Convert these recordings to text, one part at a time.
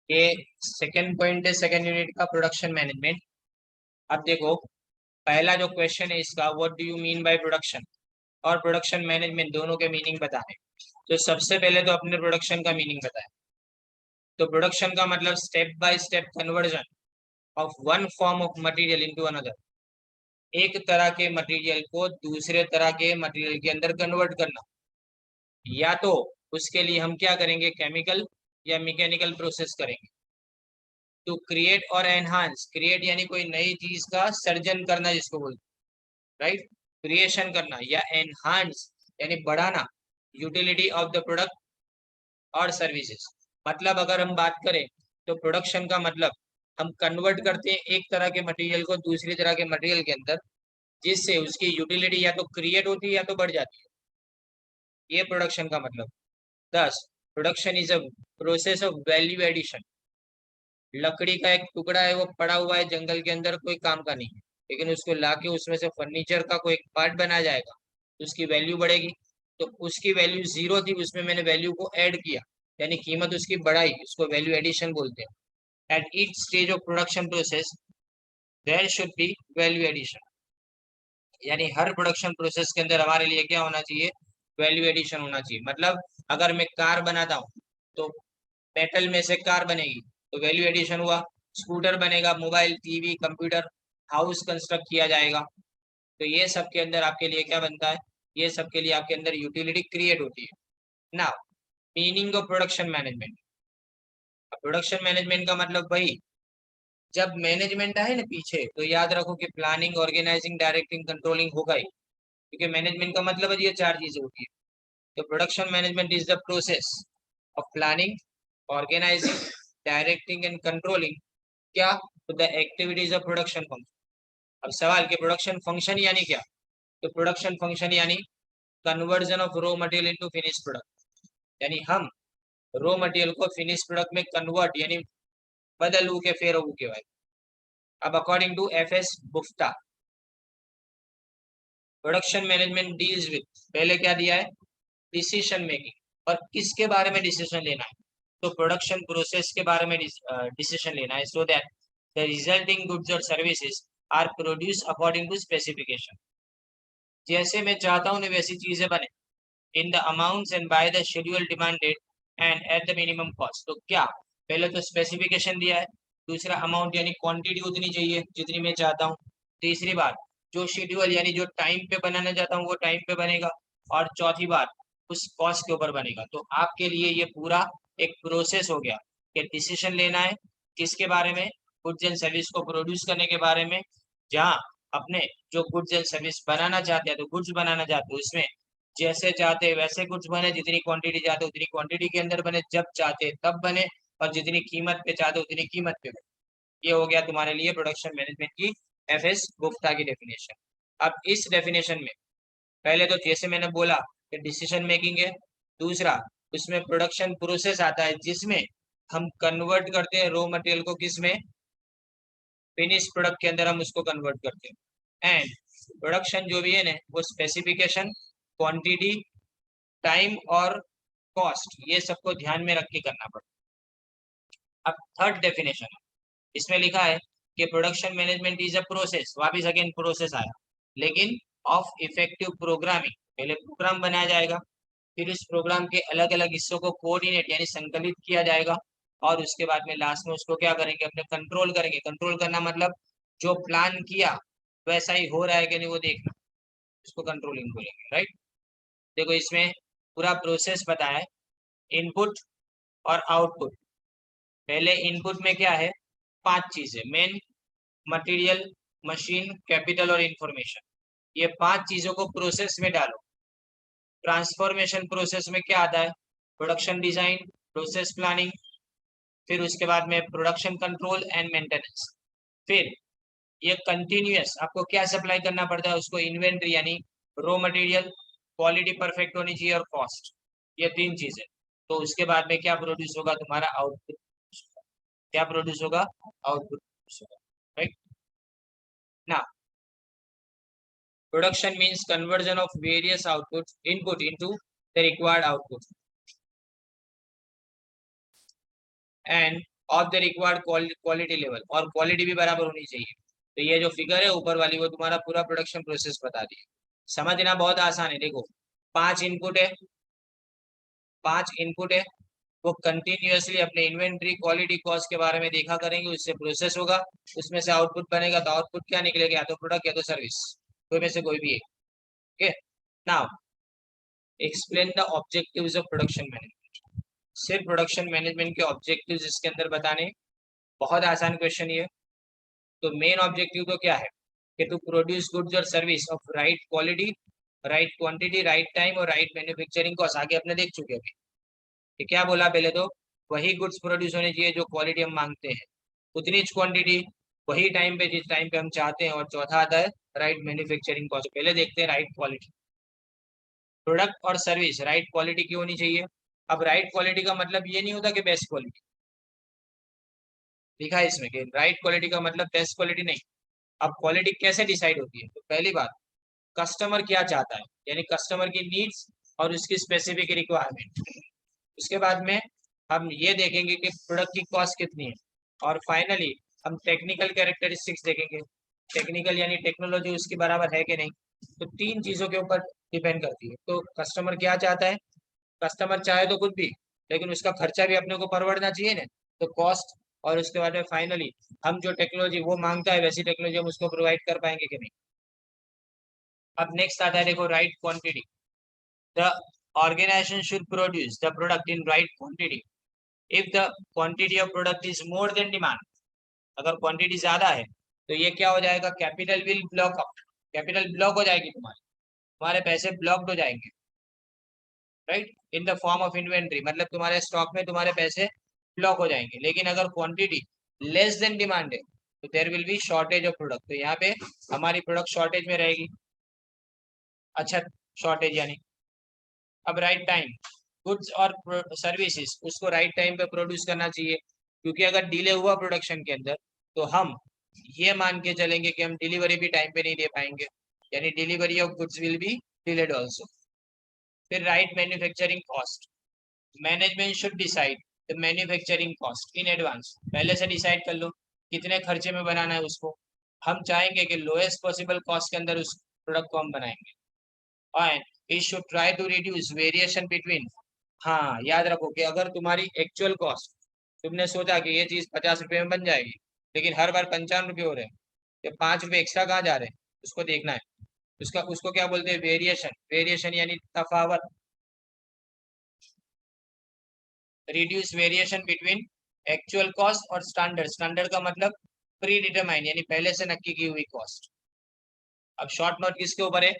ये second point है second unit का, प्रोडक्शन मैनेजमेंट। अब देखो, पहला जो क्वेश्चन है इसका, what do you mean by production और प्रोडक्शन मैनेजमेंट, दोनों के मीनिंग बताने। तो सबसे पहले तो अपने प्रोडक्शन का मीनिंग बताएं। तो प्रोडक्शन का मतलब step by step conversion of one form of material into another. एक तरह के मटेरियल को दूसरे तरह के मटेरियल के अंदर कन्वर्ट करना, या तो उसके लिए हम क्या करेंगे, केमिकल या मैकेनिकल प्रोसेस करेंगे। टू क्रिएट और एनहांस, क्रिएट यानी कोई नई चीज का सर्जन करना जिसको बोलते हैं, राइट, क्रिएशन करना, या एनहांस यानी बढ़ाना यूटिलिटी ऑफ द प्रोडक्ट और सर्विसेज। मतलब अगर हम बात करें तो प्रोडक्शन का मतलब हम कन्वर्ट करते हैं एक तरह के मटेरियल को दूसरी तरह के मटेरियल के अंदर, जिससे उसकी यूटिलिटी या तो क्रिएट होती है या तो बढ़ जाती है। ये प्रोडक्शन का मतलब। 10, production is a process of value addition. लकड़ी का एक टुकड़ा है, वो पड़ा हुआ है जंगल के अंदर, कोई काम का नहीं है, लेकिन उसको लाके उसमें से फर्नीचर का कोई पार्ट बनाया जाएगा तो उसकी वैल्यू बढ़ेगी। तो उसकी वैल्यू जीरो थी, उसमें मैंने वैल्यू को ऐड किया, यानी कीमत उसकी बढ़ाई, उसको वैल्यू एडिशन बोलते हैं। At each stage of production process there should be value addition. यानी हर प्रोडक्शन प्रोसेस के अंदर हमारे लिए क्या होना चाहिए, वैल्यू एडिशन होना चाहिए। मतलब अगर मैं कार बनाता हूँ तो मेटल में से कार बनेगी तो वैल्यू एडिशन हुआ। स्कूटर बनेगा, mobile, TV, computer, house construct किया जाएगा। तो ये सब के अंदर आपके लिए क्या बनता है, ये सब के लिए आपके अंदर यूटिलिटी क्रिएट होती है। Now, meaning of production management. Production management का मतलब भाई, जब मैनेजमेंट आए ना पीछे, तो याद रखो कि प्लानिंग, ऑर्गेनाइजिंग, डायरेक्टिंग, कंट्रोलिंग होगा ही, क्योंकि मैनेजमेंट का मतलब है ये चार चीजें होती है। तो production management is the process of planning, organising, directing and controlling क्या, तो the activities of production function. अब सवाल कि प्रोडक्शन फंक्शन यानी क्या। तो प्रोडक्शन फंक्शन यानी conversion of raw material into finish product. यानी हम रॉ मटेरियल को फिनिश प्रोडक्ट में कन्वर्ट यानी बदल के फेर के भाई। अब according to FS Gupta, production management deals with, पहले क्या दिया है, डिसीजन मेकिंग। और किसके बारे में डिसीजन लेना है, तो प्रोडक्शन प्रोसेस के बारे में डिसीजन लेना है, so that the resulting goods और services are produce according to specification. जैसे मैं चाहता हूँ ना वैसी चीजें बने, in the amounts and by the schedule demanded and at the minimum cost. तो क्या, पहले तो स्पेसिफिकेशन दिया है, दूसरा अमाउंट यानी क्वांटिटी उतनी चाहिए जितनी मैं चाहता हूँ, तीसरी बात जो शेड्यूल यानी जो टाइम पे बनाना चाहता हूँ वो टाइम पे बनेगा, और चौथी बात उस कॉस्ट के ऊपर बनेगा। तो आपके लिए ये पूरा एक प्रोसेस हो गया कि डिसीजन लेना है किसके बारे में, गुड्स एंड सर्विस को प्रोड्यूस करने के बारे में, जहाँ अपने जो गुड्स एंड सर्विस बनाना चाहते हैं, तो गुड्स बनाना चाहते हैं उसमें जैसे चाहते वैसे कुछ बने, जितनी क्वांटिटी चाहते उतनी क्वांटिटी के अंदर बने, जब चाहते तब बने, और जितनी कीमत पे चाहते उतनी कीमत पे बने। ये हो गया तुम्हारे लिए प्रोडक्शन मैनेजमेंट की एफएस गुप्ता की डेफिनेशन। अब इस डेफिनेशन में पहले तो जैसे मैंने बोला कि डिसीजन मेकिंग है, दूसरा उसमें प्रोडक्शन प्रोसेस आता है जिसमें हम कन्वर्ट करते हैं रॉ मटेरियल को, किसमें, फिनिश प्रोडक्ट के अंदर हम उसको कन्वर्ट करते हैं। एंड प्रोडक्शन जो भी है ना, वो स्पेसिफिकेशन, क्वांटिटी, टाइम और कॉस्ट, ये सबको ध्यान में रख के करना पड़ता है। अब थर्ड डेफिनेशन है, इसमें लिखा है कि production management is a process, वापिस अगेन प्रोसेस आया, लेकिन ऑफ इफेक्टिव प्रोग्रामिंग। पहले प्रोग्राम बनाया जाएगा, फिर उस प्रोग्राम के अलग अलग हिस्सों को कोऑर्डिनेट यानी संकलित किया जाएगा, और उसके बाद में लास्ट में उसको क्या करेंगे, अपने कंट्रोल करेंगे। कंट्रोल करना मतलब जो प्लान किया वैसा ही हो रहा है कि नहीं वो देखना, उसको कंट्रोलिंग बोलेंगे, राइट। देखो इसमें पूरा प्रोसेस बताया है, इनपुट और आउटपुट। पहले इनपुट में क्या है, पांच चीजें मेन, मटेरियल, मशीन, कैपिटल और इंफॉर्मेशन। ये पांच चीजों को प्रोसेस में डालो। ट्रांसफॉर्मेशन प्रोसेस में क्या आता है, प्रोडक्शन डिजाइन, प्रोसेस प्लानिंग, फिर उसके बाद में प्रोडक्शन कंट्रोल एंड मेंटेनेंस। फिर ये कंटिन्यूअस आपको क्या सप्लाई करना पड़ता है उसको, इन्वेंट्री यानी रॉ मटेरियल, क्वालिटी परफेक्ट होनी चाहिए, और कॉस्ट। ये तीन चीजें। तो उसके बाद में क्या प्रोड्यूस होगा, तुम्हारा आउटपुट। क्या प्रोड्यूस होगा, आउटपुट होगा, राइट ना। Production means conversion of various output input into the required output, and of the required quality level, और क्वालिटी भी बराबर होनी चाहिए। तो ये जो फिगर है ऊपर वाली वो तुम्हारा पूरा प्रोडक्शन प्रोसेस बता दी है। समझना बहुत आसान है। देखो 5 इनपुट है, 5 इनपुट है, वो कंटिन्यूअसली अपने इन्वेंट्री क्वालिटी कॉस्ट के बारे में देखा करेंगे, उससे प्रोसेस होगा, उसमें से आउटपुट बनेगा। तो आउटपुट क्या निकलेगा, या तो प्रोडक्ट या तो सर्विस, कोई में से कोई भी है। Okay, now explain the objectives of production management. सिर्फ प्रोडक्शन मैनेजमेंट के ऑब्जेक्टिव्स इसके अंदर बताने, बहुत आसान क्वेश्चन ये। तो मेन ऑब्जेक्टिव तो क्या है कि टू प्रोड्यूस गुड्स और service of right quality, right quantity, right time और राइट मैन्युफैक्चरिंग कॉस्ट। आगे अपने देख चुके अभी कि क्या बोला पहले, तो वही गुड्स प्रोड्यूस होने चाहिए जो क्वालिटी हम मांगते हैं, उतनी क्वांटिटी, वही टाइम पे जिस टाइम पे हम चाहते हैं, और चौथा आता है राइट मैन्युफैक्चरिंग कॉस्ट। पहले देखते हैं राइट क्वालिटी। प्रोडक्ट और सर्विस राइट क्वालिटी की होनी चाहिए। अब राइट क्वालिटी का मतलब ये नहीं होता कि बेस्ट क्वालिटी, लिखा है इसमें कि राइट क्वालिटी का मतलब बेस्ट क्वालिटी नहीं। अब क्वालिटी कैसे डिसाइड होती है, तो पहली बात कस्टमर क्या चाहता है, यानी कस्टमर की नीड्स और उसकी स्पेसिफिक रिक्वायरमेंट। उसके बाद में हम ये देखेंगे कि प्रोडक्ट की कॉस्ट कितनी है, और फाइनली हम टेक्निकल कैरेक्टरिस्टिक्स देखेंगे। टेक्निकल यानी टेक्नोलॉजी उसकी बराबर है कि नहीं। तो 3 चीजों के ऊपर डिपेंड करती है। तो कस्टमर क्या चाहता है, कस्टमर चाहे तो कुछ भी, लेकिन उसका खर्चा भी अपने को परवड़ना चाहिए ना, तो कॉस्ट। और उसके बाद में फाइनली हम जो टेक्नोलॉजी वो मांगता है वैसी टेक्नोलॉजी हम उसको प्रोवाइड कर पाएंगे कि नहीं। अब नेक्स्ट आता है देखो right quantity. The organisation should produce the product in right quantity if the quantity of product is more than demand. अगर क्वांटिटी ज्यादा है तो ये क्या हो जाएगा, capital will block up, capital block हो जाएगी, तुम्हारी तुम्हारे पैसे ब्लॉक्ड हो जाएंगे, right, in the form of inventory, मतलब तुम्हारे स्टॉक में तुम्हारे पैसे ब्लॉक हो जाएंगे। लेकिन अगर क्वांटिटी लेस देन डिमांड है तो there will be shortage of product, तो यहाँ पे हमारी प्रोडक्ट शॉर्टेज में रहेगी। अच्छा, शॉर्टेज यानी अब राइट टाइम, गुड्स और सर्विसेज उसको राइट टाइम पे प्रोड्यूस करना चाहिए, क्योंकि अगर डिले हुआ प्रोडक्शन के अंदर तो हम ये मान के चलेंगे कि हम डिलीवरी भी टाइम पे नहीं दे पाएंगे, यानी delivery of goods will be delayed also. फिर right manufacturing cost, management should decide the manufacturing cost in advance, पहले से डिसाइड कर लो कितने खर्चे में बनाना है उसको। हम चाहेंगे कि लोएस्ट पॉसिबल कॉस्ट के अंदर उस प्रोडक्ट को हम बनाएंगे, and it should try to reduce variation between. हाँ, याद रखो कि अगर तुम्हारी एक्चुअल कॉस्ट, तुमने सोचा कि ये चीज 50 रुपए में बन जाएगी, लेकिन हर बार 55 रुपये हो रहे हैं, तो 5 रुपये एक्स्ट्रा कहाँ जा रहे हैं, उसको देखना है। उसको क्या बोलते हैं, वेरिएशन। वेरिएशन यानी तफावत, reduce variation between actual cost और स्टैंडर्ड। स्टैंडर्ड का मतलब प्री डिटरमाइन, यानी पहले से नक्की की हुई कॉस्ट। अब शॉर्ट नोट किसके ऊपर है,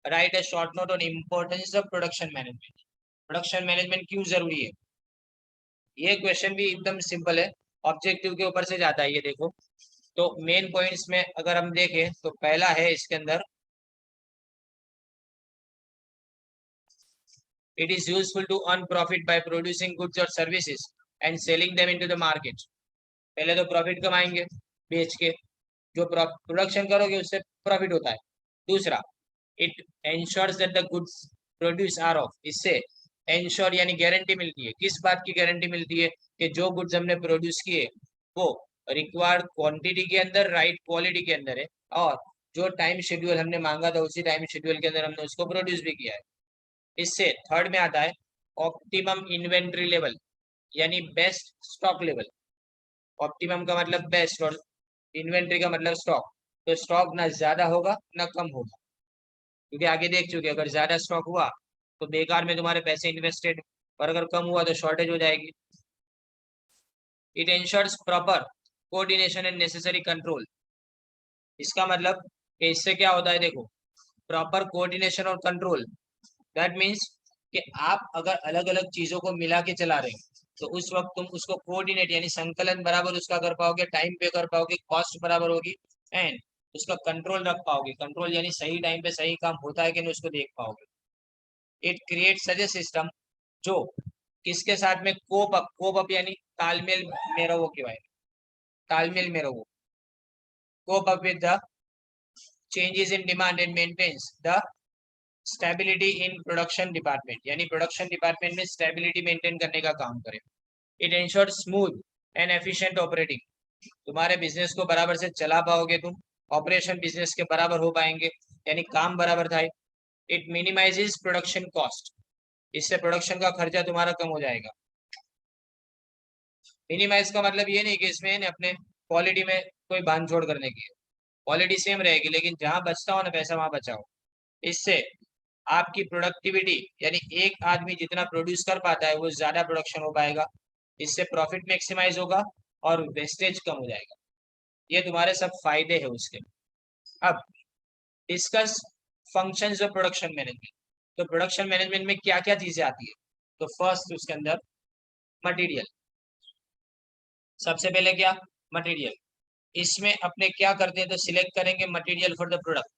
right A short note on importance of production management. Production management क्यों जरूरी है, ये क्वेश्चन भी एकदम सिंपल है, ऑब्जेक्टिव के ऊपर से जाता है ये देखो। तो मेन पॉइंट्स में अगर हम देखें तो पहला है इसके अंदर, it is useful to earn profit by producing goods और services and selling them into the market. पहले तो प्रॉफिट कमाएंगे बेच के, जो प्रोडक्शन करोगे उससे प्रॉफिट होता है। दूसरा, it ensures that the goods produce are of, इससे एंश्योर यानी गारंटी मिलती है, किस बात की गारंटी मिलती है, कि जो गुड्स हमने प्रोड्यूस किए वो रिक्वायर्ड क्वांटिटी के अंदर, राइट क्वालिटी के अंदर है, और जो टाइम शेड्यूल हमने मांगा था उसी टाइम शेड्यूल के अंदर हमने उसको प्रोड्यूस भी किया है। इससे थर्ड में आता है ऑप्टिमम इन्वेंट्री लेवल, यानी बेस्ट स्टॉक लेवल। ऑप्टिमम का मतलब बेस्ट और इन्वेंट्री का मतलब स्टॉक। तो स्टॉक ना ज्यादा होगा ना कम होगा, क्योंकि आगे देख चुके अगर ज्यादा स्टॉक हुआ तो बेकार में तुम्हारे पैसे इन्वेस्टेड, और अगर कम हुआ तो शॉर्टेज हो जाएगी। It ensures proper coordination and necessary control, इसका मतलब कि इससे क्या होता है, देखो प्रॉपर कोऑर्डिनेशन और कंट्रोल, दैट मीन्स कि आप अगर अलग अलग चीजों को मिला के चला रहे हो तो उस वक्त तुम उसको कोऑर्डिनेट यानी संकलन बराबर उसका कर पाओगे, टाइम पे कर पाओगे, कॉस्ट बराबर होगी, एंड उसका कंट्रोल रख पाओगे। कंट्रोल यानी सही टाइम पे सही काम होता है कि नहीं उसको देख पाओगे। It create such A system जो किसके साथ में कोप अप, कोप अप यानी तालमेल में रहो, के भाई तालमेल में रहो, cope up with the changes in demand and maintains the stability in production department, यानी प्रोडक्शन डिपार्टमेंट में स्टेबिलिटी मेंटेन करने का काम करे। It ensure smooth and efficient operating, तुम्हारे बिजनेस को बराबर से चला पाओगे तुम, ऑपरेशन बिजनेस के बराबर हो पाएंगे, यानी काम बराबर था। इट मिनिमाइजेस प्रोडक्शन कॉस्ट, इससे प्रोडक्शन का खर्चा तुम्हारा कम हो जाएगा। मिनिमाइज का मतलब ये नहीं कि इसमें अपने क्वालिटी में कोई बांधछोड़ करने की है, क्वालिटी सेम रहेगी लेकिन जहां बचता हो ना पैसा वहां बचाओ। इससे आपकी प्रोडक्टिविटी, यानी एक आदमी जितना प्रोड्यूस कर पाता है वो ज्यादा प्रोडक्शन हो पाएगा, इससे प्रॉफिट मैक्सिमाइज होगा और वेस्टेज कम हो जाएगा। ये तुम्हारे सब फायदे हैं उसके। अब discuss functions of production management. तो प्रोडक्शन मैनेजमेंट में क्या क्या चीजें आती है? तो फर्स्ट उसके अंदर मटेरियल, सबसे पहले क्या? मटेरियल। इसमें अपने क्या करते हैं, तो सिलेक्ट करेंगे material for the product.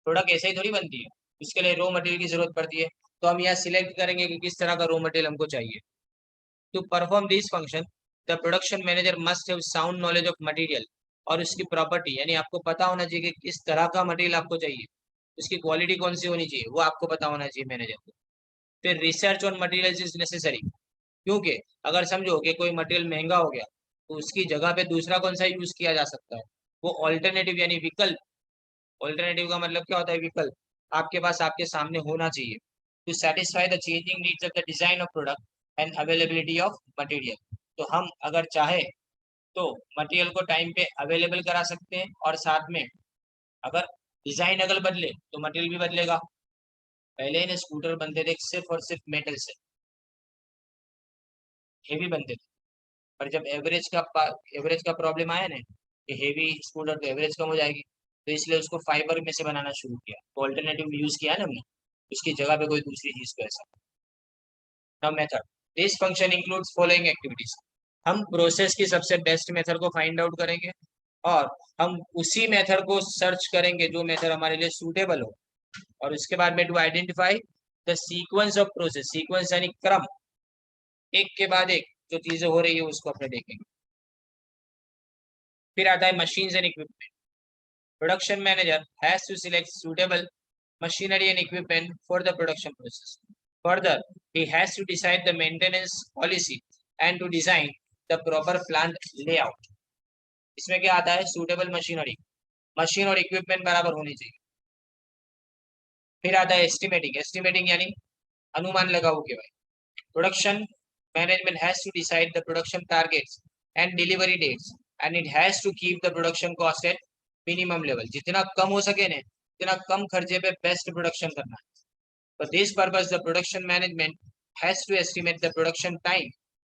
Product ऐसे ही थोड़ी बनती है, उसके लिए रॉ मटेरियल की जरूरत पड़ती है, तो हम यहाँ सिलेक्ट करेंगे कि किस तरह का रॉ मटेरियल हमको चाहिए। To perform this function the production manager must have sound knowledge of material और उसकी प्रॉपर्टी, यानी आपको पता होना चाहिए कि किस तरह का मटेरियल आपको चाहिए, उसकी क्वालिटी कौन सी होनी चाहिए वो आपको पता होना चाहिए मैनेजर को। फिर research on material is necessary, क्योंकि अगर समझो कि कोई मटेरियल महंगा हो गया तो उसकी जगह पे दूसरा कौन सा यूज किया जा सकता है, वो ऑल्टरनेटिव यानी विकल्प। ऑल्टरनेटिव का मतलब क्या होता है? विकल्प आपके पास आपके सामने होना चाहिए to satisfy the changing needs of the design of product and availability of material. तो हम अगर चाहे तो मटेरियल को टाइम पे अवेलेबल करा सकते हैं, और साथ में अगर डिजाइन अगर बदले तो मटेरियल भी बदलेगा। पहले ही स्कूटर बनते थे सिर्फ और सिर्फ मेटल से, हेवी बनते थे, पर जब एवरेज का प्रॉब्लम आया ना कि हेवी स्कूटर तो एवरेज कम हो जाएगी, तो इसलिए उसको फाइबर में से बनाना शुरू किया, तो ऑल्टरनेटिव यूज किया ना हमने, उसकी जगह पे कोई दूसरी चीज को ऐसा। Now method, this function includes following activities. हम प्रोसेस की सबसे बेस्ट मेथड को फाइंड आउट करेंगे और हम उसी मेथड को सर्च करेंगे जो मेथड हमारे लिए सूटेबल हो, और उसके बाद में to identify the sequence of process, sequence यानी क्रम, एक के बाद एक जो चीजें हो रही है उसको अपने देखेंगे। फिर आता है machines and equipment. Production manager has to select suitable machinery and equipment for the production process. Further, he has to decide the maintenance policy and to design the proper plant layout. इसमें क्या आता है? suitable machinery, machine और equipment बराबर होनी चाहिए। फिर आता है एस्टिमेटिंग, एस्टिमेटिंग यानी अनुमान लगाओ के भाई। Production management has to decide the production targets and delivery dates and it has to keep the production cost at minimum level, जितना कम हो सके ना उतना कम खर्चे पे बेस्ट प्रोडक्शन करना है। For this purpose, the production management has to estimate the production time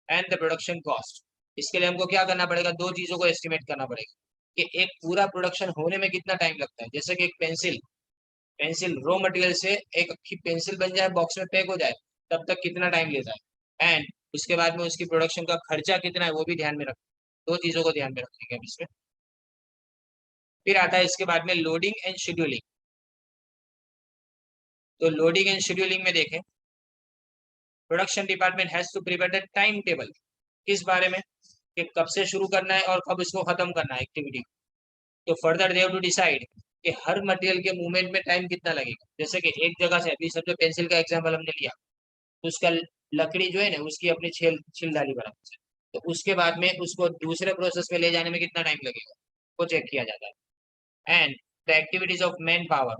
and the production cost. इसके लिए हमको क्या करना पड़ेगा? दो चीजों को एस्टिमेट करना पड़ेगा कि एक पूरा प्रोडक्शन होने में कितना टाइम लगता है। जैसे कि एक पेंसिल, पेंसिल रॉ मटेरियल से एक अच्छी पेंसिल बन जाए, बॉक्स में पैक हो जाए, तब तक कितना टाइम लेता है, एंड उसके बाद में उसकी प्रोडक्शन का खर्चा कितना है वो भी ध्यान में रख, दो चीजों को ध्यान में रखेंगे हम इसमें। फिर आता है इसके बाद में लोडिंग एंड शेड्यूलिंग। तो लोडिंग एंड शेड्यूलिंग में देखें, production department has to prepare the time table, किस बारे में कि कब से शुरू करना है और कब इसको खत्म करना है एक्टिविटी। तो further they have to decide कि हर मटेरियल के मूवमेंट में टाइम कितना लगेगा। जैसे कि एक जगह से अभी सब जो पेंसिल का एग्जांपल हमने लिया, तो उसका लकड़ी जो है ना उसकी अपनी छील छील डाली बराबर से, तो उसके बाद में उसको दूसरे प्रोसेस में ले जाने में कितना टाइम लगेगा वो चेक किया जाता है। And the activities of man power,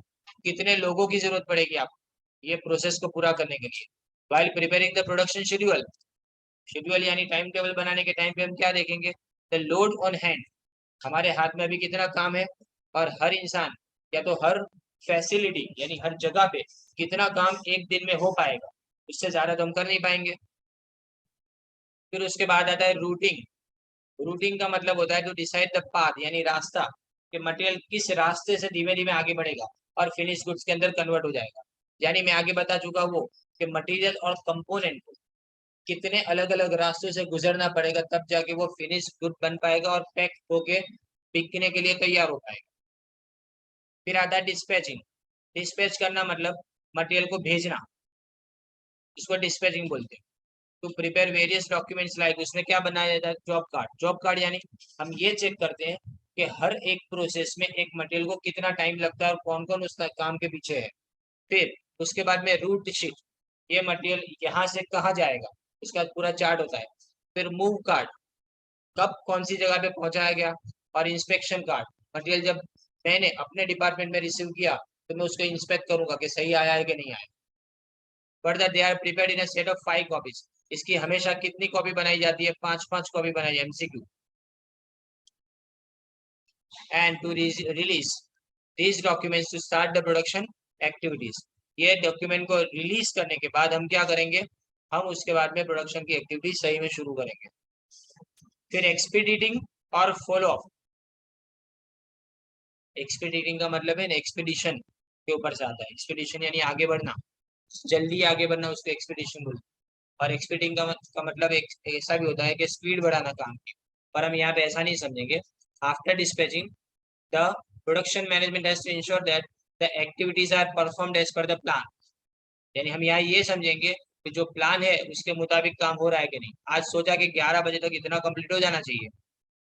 कितने लोगों की जरूरत पड़ेगी आपको ये प्रोसेस को पूरा करने के लिए। While preparing the production schedule, schedule यानी टाइम टेबल बनाने के टाइम पे हम क्या देखेंगे? द लोड ऑन हैंड, हमारे हाथ में अभी कितना काम है, और हर इंसान या तो हर फैसिलिटी यानी हर जगह पे कितना काम एक दिन में हो पाएगा, उससे ज्यादा तो हम कर नहीं पाएंगे। फिर उसके बाद आता है रूटिंग। रूटिंग का मतलब होता है टू डिसाइड द पाथ, यानी रास्ता, कि मटेरियल किस रास्ते से धीमे धीमे आगे बढ़ेगा और फिनिश गुड्स के अंदर कन्वर्ट हो जाएगा। यानी मैं आगे बता चुका वो कि मटेरियल और कंपोनेंट को कितने अलग अलग रास्तों से गुजरना पड़ेगा, तब जाके वो फिनिश गुड बन पाएगा और पैक होके बिकने के लिए तैयार हो पाएगा। फिर आता है डिस्पैचिंग। डिस्पैच करना मतलब मटेरियल को भेजना, इसको डिस्पैचिंग बोलते हैं। To prepare various documents like, उसमें क्या बनाया जाता है? Job card. जॉब कार्ड यानी हम ये चेक करते हैं कि हर एक प्रोसेस में एक मटेरियल को कितना टाइम लगता है और कौन कौन उस काम के पीछे है। फिर उसके बाद में रूट शीट, ये मटेरियल यहाँ से कहाँ जाएगा उसका पूरा चार्ट होता है। फिर मूव कार्ड, कब कौन सी जगह पे पहुंचाया गया, और इंस्पेक्शन कार्ड मटेरियल जब मैंने अपने डिपार्टमेंट में रिसीव किया तो मैं उसको इंस्पेक्ट करूंगा कि सही आया है कि नहीं आया। Further they are prepared in a set of 5 copies. इसकी हमेशा कितनी कॉपी बनाई जाती है, 5 कॉपी बनाई है, MCQ. And to release these documents to start the production activities। ये डॉक्यूमेंट को रिलीज करने के बाद हम क्या करेंगे, हम उसके बाद में प्रोडक्शन की एक्टिविटी सही में शुरू करेंगे। फिर एक्सपीडिटिंग और फॉलो अप। एक्सपीडिटिंग का मतलब है ना एक्सपीडिशन के ऊपर से आता है। एक्सपीडिशन यानी आगे बढ़ना, जल्दी आगे बढ़ना, उसको एक्सपीडिशन बोलते हैं। और एक्सपीडिटिंग का मतलब ऐसा भी होता है कि स्पीड बढ़ाना काम की, पर हम यहाँ पे ऐसा नहीं समझेंगे। After dispatching the production management has to ensure that the activities are performed as per the plan. यानी हम यहाँ ये समझेंगे कि जो प्लान है उसके मुताबिक काम हो रहा है कि नहीं। आज सोचा कि 11 बजे तक इतना कंप्लीट हो जाना चाहिए,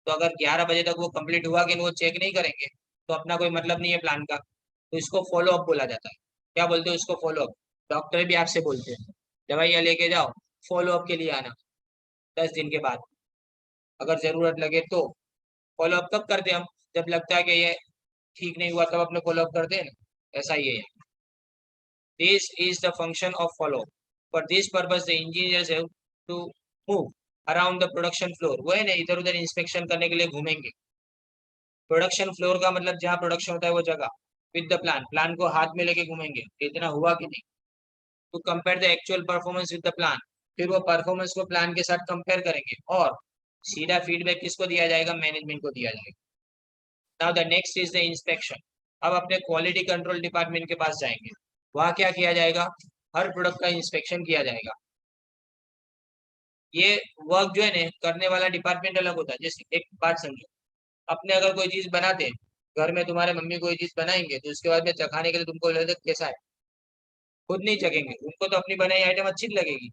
तो अगर 11 बजे तक वो कंप्लीट हुआ कि नहीं वो चेक नहीं करेंगे तो अपना कोई मतलब नहीं है प्लान का। तो इसको फॉलो अप बोला जाता है। क्या बोलते हैं उसको, फॉलो अप। डॉक्टर भी आपसे बोलते हैं दवाइयाँ लेके जाओ, फॉलो अप के लिए आना 10 दिन के बाद, अगर जरूरत लगे तो। फॉलो अप कब करते हैं हम, जब लगता है कि ये ठीक नहीं हुआ तब अपने फॉलो अप करते हैं ना, ऐसा ही है। This is the function of follow-up. For this purpose, the engineers have to move around the production floor. वो है ना इधर उधर इंस्पेक्शन करने के लिए घूमेंगे। प्रोडक्शन फ्लोर का मतलब जहाँ प्रोडक्शन होता है वो जगह। विद द प्लान, प्लान को हाथ में लेके घूमेंगे इतना हुआ कि नहीं। To compare the actual performance with the plan, फिर वो परफॉर्मेंस को प्लान के साथ कंपेयर करेंगे और सीधा फीडबैक किसको दिया जाएगा, मैनेजमेंट को दिया जाएगा। Now the next is the inspection. अब अपने क्वालिटी कंट्रोल डिपार्टमेंट के पास जाएंगे। वहां क्या किया जाएगा, हर प्रोडक्ट का इंस्पेक्शन किया जाएगा। ये वर्क जो है ना करने वाला डिपार्टमेंट अलग होता है। जैसे एक बात समझो, अपने अगर कोई चीज बनाते हैं घर में, तुम्हारे मम्मी कोई चीज बनाएंगे तो उसके बाद में चखाने के लिए तुमको लगेगा कैसा है, खुद नहीं चखेंगे, उनको तो अपनी बनाई आइटम अच्छी लगेगी,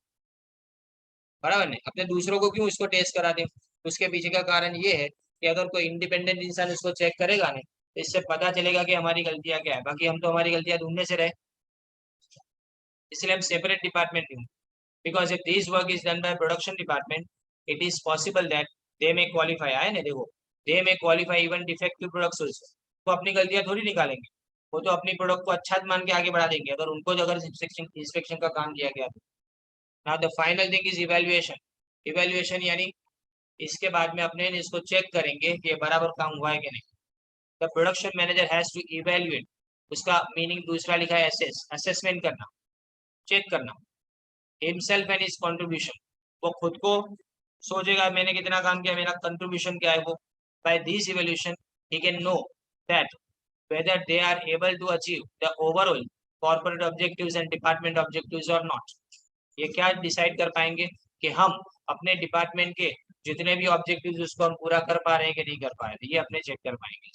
बराबर नहीं। अपने दूसरों को क्यों उसको टेस्ट कराते हैं, उसके पीछे का कारण ये है कि अगर कोई इंडिपेंडेंट इंसान उसको चेक करेगा ना तो इससे पता चलेगा कि हमारी गलतियां क्या है। बाकी हम तो हमारी गलतियां ढूंढने से रहे, इसलिए हम सेपरेट डिपार्टमेंट नहीं। because if this work is done by production department, it is possible that they may qualify, आए ना देखो, they may qualify even defective products also। तो अपनी गलतियां थोड़ी निकालेंगे, वो तो अपनी प्रोडक्ट को अच्छा मान के आगे बढ़ा देंगे अगर उनको जो अगर इंस्पेक्शन का काम दिया गया तो। Now the final thing is evaluation. Evaluation यानी इसके बाद में अपने इसको चेक करेंगे कि बराबर काम हुआ है कि नहीं। The production manager has to evaluate, उसका मीनिंग दूसरा लिखा है असेस, असेसमेंट करना, चेक करना। हिमसेल्फ एंड हिज कंट्रीब्यूशन, वो खुद को सोचेगा मैंने कितना काम किया, मेरा कंट्रीब्यूशन क्या है वो। By this evolution he can know that whether they are able to achieve the overall corporate objectives and department objectives और नॉट। ये क्या डिसाइड कर पाएंगे कि हम अपने डिपार्टमेंट के जितने भी ऑब्जेक्टिव्स उसको हम पूरा कर पा रहे हैं कि नहीं कर पा रहे, ये अपने चेक कर पाएंगे।